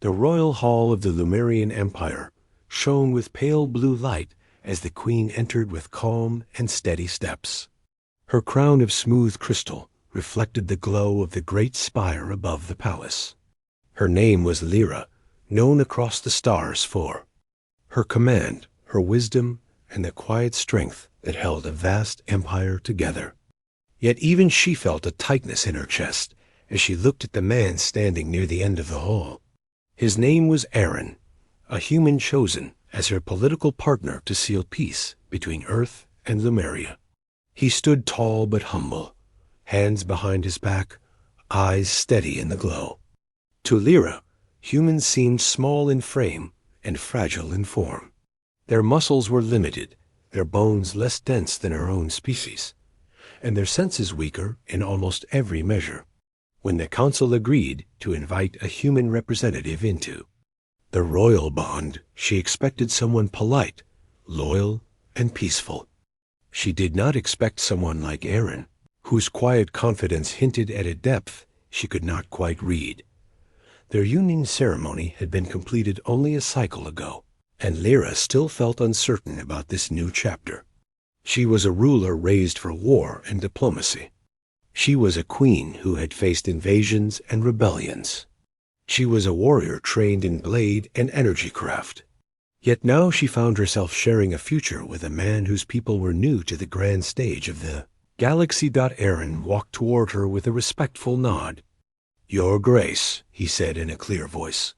The royal hall of the Lumerian Empire shone with pale blue light as the queen entered with calm and steady steps. Her crown of smooth crystal reflected the glow of the great spire above the palace. Her name was Lyra, known across the stars for her command, her wisdom, and the quiet strength that held a vast empire together. Yet even she felt a tightness in her chest as she looked at the man standing near the end of the hall. His name was Aaron, a human chosen as her political partner to seal peace between Earth and Lumeria. He stood tall but humble, hands behind his back, eyes steady in the glow. To Lyra, humans seemed small in frame and fragile in form. Their muscles were limited, their bones less dense than her own species, and their senses weaker in almost every measure. When the council agreed to invite a human representative into the royal bond, she expected someone polite, loyal, and peaceful. She did not expect someone like Aaron, whose quiet confidence hinted at a depth she could not quite read. Their union ceremony had been completed only a cycle ago, and Lyra still felt uncertain about this new chapter. She was a ruler raised for war and diplomacy. She was a queen who had faced invasions and rebellions. She was a warrior trained in blade and energy craft. Yet now she found herself sharing a future with a man whose people were new to the grand stage of the galaxy. Aaron walked toward her with a respectful nod. "Your Grace," he said in a clear voice.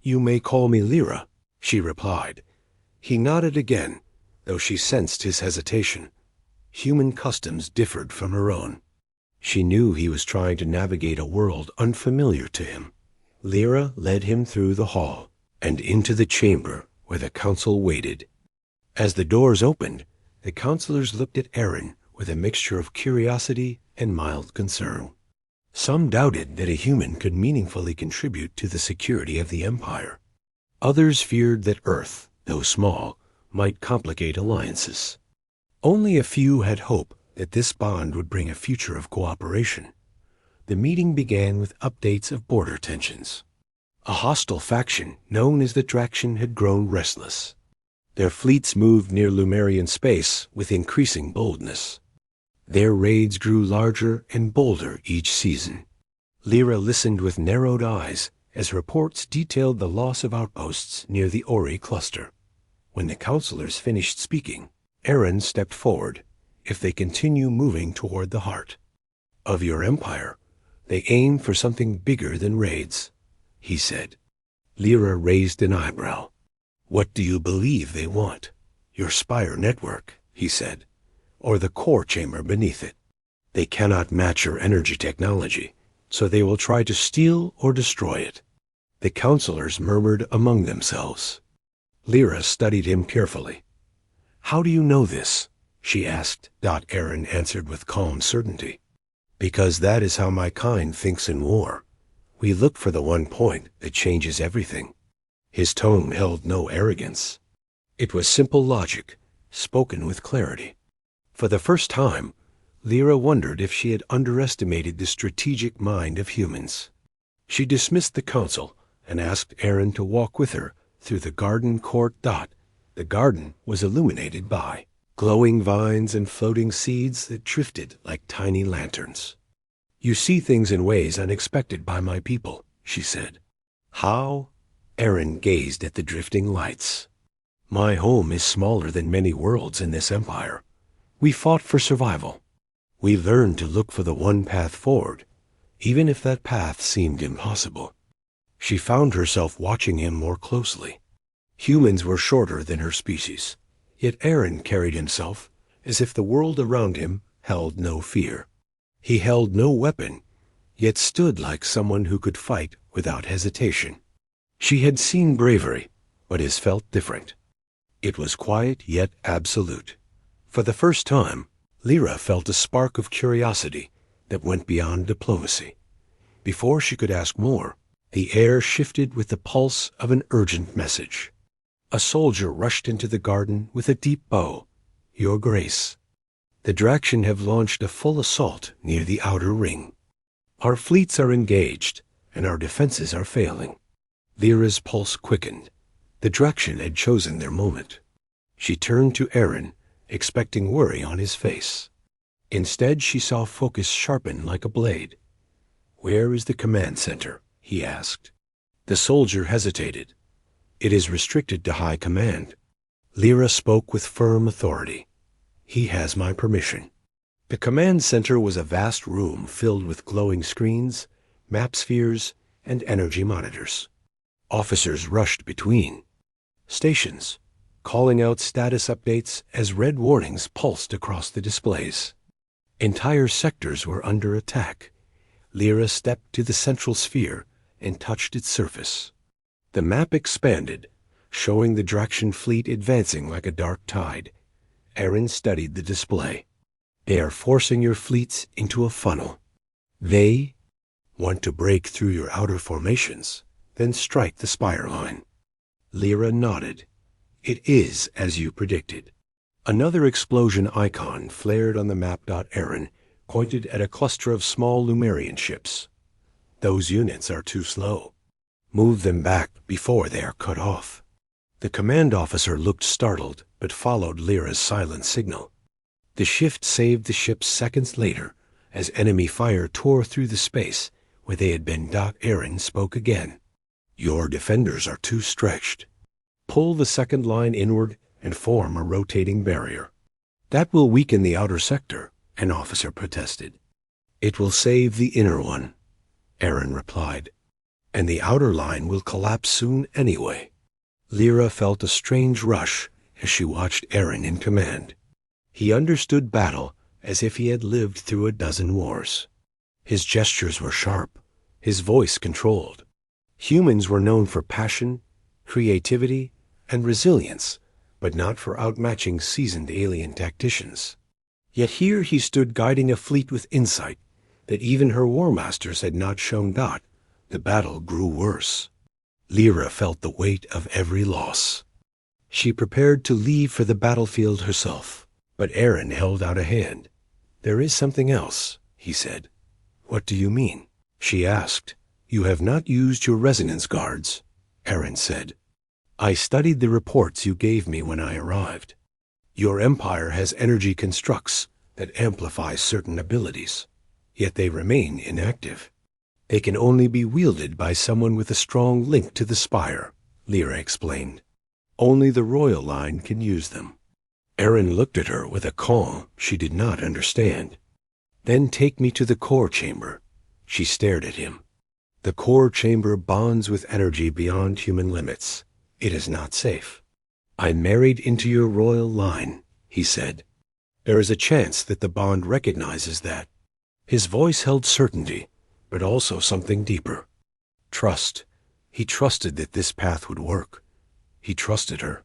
"You may call me Lyra," she replied. He nodded again, though she sensed his hesitation. Human customs differed from her own. She knew he was trying to navigate a world unfamiliar to him. Lyra led him through the hall and into the chamber where the council waited. As the doors opened, the counselors looked at Aaron with a mixture of curiosity and mild concern. Some doubted that a human could meaningfully contribute to the security of the empire. Others feared that Earth, though small, might complicate alliances. Only a few had hope that this bond would bring a future of cooperation. The meeting began with updates of border tensions. A hostile faction known as the Draction had grown restless. Their fleets moved near Lumerian space with increasing boldness. Their raids grew larger and bolder each season. Lyra listened with narrowed eyes as reports detailed the loss of outposts near the Ori cluster. When the counselors finished speaking, Aaron stepped forward. "If they continue moving toward the heart of your empire, they aim for something bigger than raids," he said. Lyra raised an eyebrow. "What do you believe they want? Your spire network," he said, "or the core chamber beneath it? They cannot match your energy technology, so they will try to steal or destroy it." The counselors murmured among themselves. Lyra studied him carefully. "How do you know this?" she asked. Aaron answered with calm certainty. "Because that is how my kind thinks in war. We look for the one point that changes everything." His tone held no arrogance. It was simple logic, spoken with clarity. For the first time, Lyra wondered if she had underestimated the strategic mind of humans. She dismissed the council and asked Aaron to walk with her through the garden court. The garden was illuminated by glowing vines and floating seeds that drifted like tiny lanterns. "You see things in ways unexpected by my people," she said. "How?" Aaron gazed at the drifting lights. "My home is smaller than many worlds in this empire. We fought for survival. We learned to look for the one path forward, even if that path seemed impossible." She found herself watching him more closely. Humans were shorter than her species, yet Aaron carried himself as if the world around him held no fear. He held no weapon, yet stood like someone who could fight without hesitation. She had seen bravery, but his felt different. It was quiet yet absolute. For the first time, Lyra felt a spark of curiosity that went beyond diplomacy. Before she could ask more, the air shifted with the pulse of an urgent message. A soldier rushed into the garden with a deep bow. "Your Grace, the Draction have launched a full assault near the outer ring. Our fleets are engaged, and our defenses are failing. Lyra's pulse quickened. The Draxian had chosen their moment. She turned to Aaron, expecting worry on his face. Instead, she saw focus sharpen like a blade. "Where is the command center?" he asked. The soldier hesitated. "It is restricted to high command." Lyra spoke with firm authority. "He has my permission." The command center was a vast room filled with glowing screens, map spheres, and energy monitors. Officers rushed between stations, calling out status updates as red warnings pulsed across the displays. Entire sectors were under attack. Lyra stepped to the central sphere and touched its surface. The map expanded, showing the Draxian fleet advancing like a dark tide. Aaron studied the display. "They are forcing your fleets into a funnel. They want to break through your outer formations, then strike the spire line." Lyra nodded. "It is as you predicted." Another explosion icon flared on the map. Aaron pointed at a cluster of small Lumerian ships. "Those units are too slow. Move them back before they are cut off." The command officer looked startled, but followed Lyra's silent signal. The shift saved the ships seconds later, as enemy fire tore through the space where they had been. Aaron spoke again. "Your defenders are too stretched. Pull the second line inward and form a rotating barrier." "That will weaken the outer sector," an officer protested. "It will save the inner one," Aaron replied. "And the outer line will collapse soon anyway." Lyra felt a strange rush as she watched Aaron in command. He understood battle as if he had lived through a dozen wars. His gestures were sharp, his voice controlled. Humans were known for passion, creativity, and resilience, but not for outmatching seasoned alien tacticians. Yet here he stood guiding a fleet with insight that even her war masters had not shown. The battle grew worse. Lyra felt the weight of every loss. She prepared to leave for the battlefield herself, but Aaron held out a hand. "There is something else," he said. "What do you mean?" she asked. "You have not used your resonance guards," Aaron said. "I studied the reports you gave me when I arrived. Your empire has energy constructs that amplify certain abilities, yet they remain inactive. They can only be wielded by someone with a strong link to the spire," Lyra explained. "Only the royal line can use them." Aaron looked at her with a calm she did not understand. "Then take me to the core chamber." She stared at him. "The core chamber bonds with energy beyond human limits. It is not safe." "I married into your royal line," he said. "There is a chance that the bond recognizes that." His voice held certainty, but also something deeper. Trust. He trusted that this path would work. He trusted her.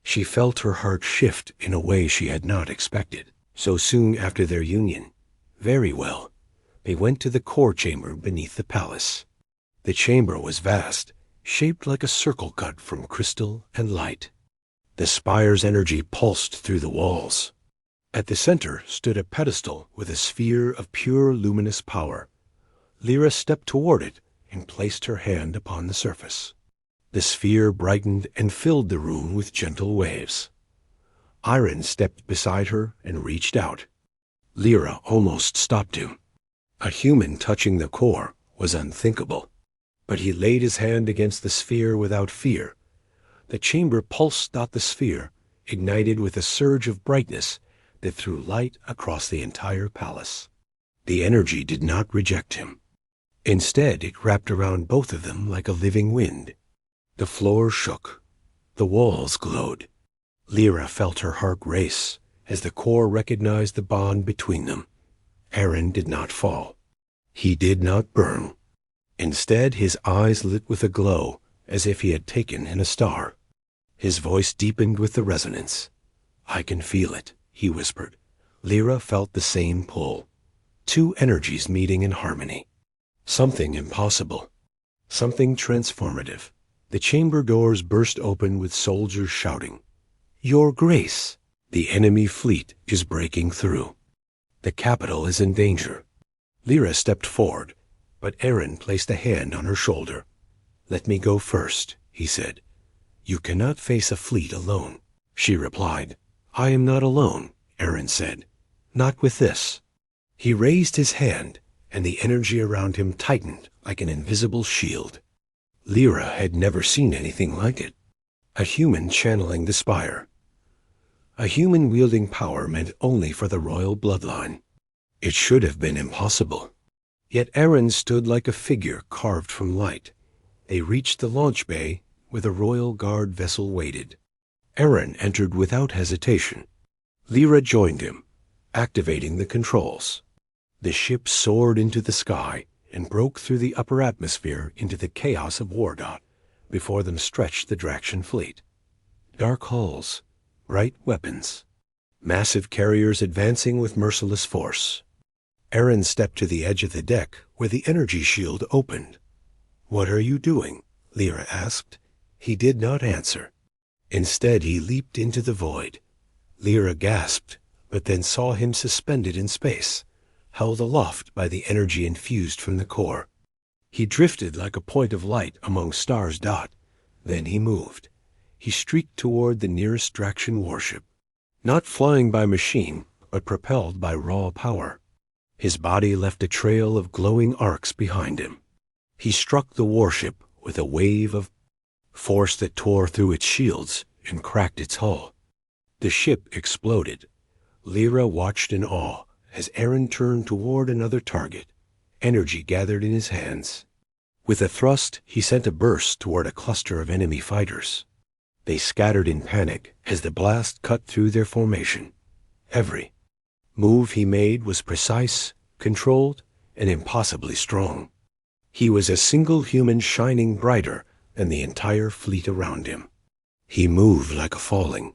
She felt her heart shift in a way she had not expected. So soon after their union, very well, they went to the core chamber beneath the palace. The chamber was vast, shaped like a circle cut from crystal and light. The spire's energy pulsed through the walls. At the center stood a pedestal with a sphere of pure luminous power. Lyra stepped toward it and placed her hand upon the surface. The sphere brightened and filled the room with gentle waves. Aaron stepped beside her and reached out. Lyra almost stopped him. A human touching the core was unthinkable. But he laid his hand against the sphere without fear. The chamber pulsed. The sphere ignited with a surge of brightness that threw light across the entire palace. The energy did not reject him. Instead, it wrapped around both of them like a living wind. The floor shook. The walls glowed. Lyra felt her heart race as the core recognized the bond between them. Aaron did not fall. He did not burn. Instead, his eyes lit with a glow as if he had taken in a star. His voice deepened with the resonance. "I can feel it," he whispered. Lyra felt the same pull. Two energies meeting in harmony. Something impossible. Something transformative. The chamber doors burst open with soldiers shouting, "Your Grace! The enemy fleet is breaking through. The capital is in danger." Lyra stepped forward, but Aaron placed a hand on her shoulder. "Let me go first," he said. "You cannot face a fleet alone." She replied, "I am not alone," Eren said. "Not with this." He raised his hand, and the energy around him tightened like an invisible shield. Lyra had never seen anything like it. A human channeling the spire. A human wielding power meant only for the royal bloodline. It should have been impossible. Yet Eren stood like a figure carved from light. They reached the launch bay where the royal guard vessel waited. Eren entered without hesitation. Lyra joined him, activating the controls. The ship soared into the sky and broke through the upper atmosphere into the chaos of Wardot. Before them stretched the Draxian fleet. Dark hulls, bright weapons, massive carriers advancing with merciless force. Eren stepped to the edge of the deck where the energy shield opened. "What are you doing?" Lyra asked. He did not answer. Instead, he leaped into the void. Lyra gasped, but then saw him suspended in space, held aloft by the energy infused from the core. He drifted like a point of light among stars. Then he moved. He streaked toward the nearest Draxian warship, not flying by machine, but propelled by raw power. His body left a trail of glowing arcs behind him. He struck the warship with a wave of force that tore through its shields and cracked its hull. The ship exploded. Lyra watched in awe as Eren turned toward another target. Energy gathered in his hands. With a thrust, he sent a burst toward a cluster of enemy fighters. They scattered in panic as the blast cut through their formation. Every move he made was precise, controlled, and impossibly strong. He was a single human shining brighter than the entire fleet around him. He moved like a falling,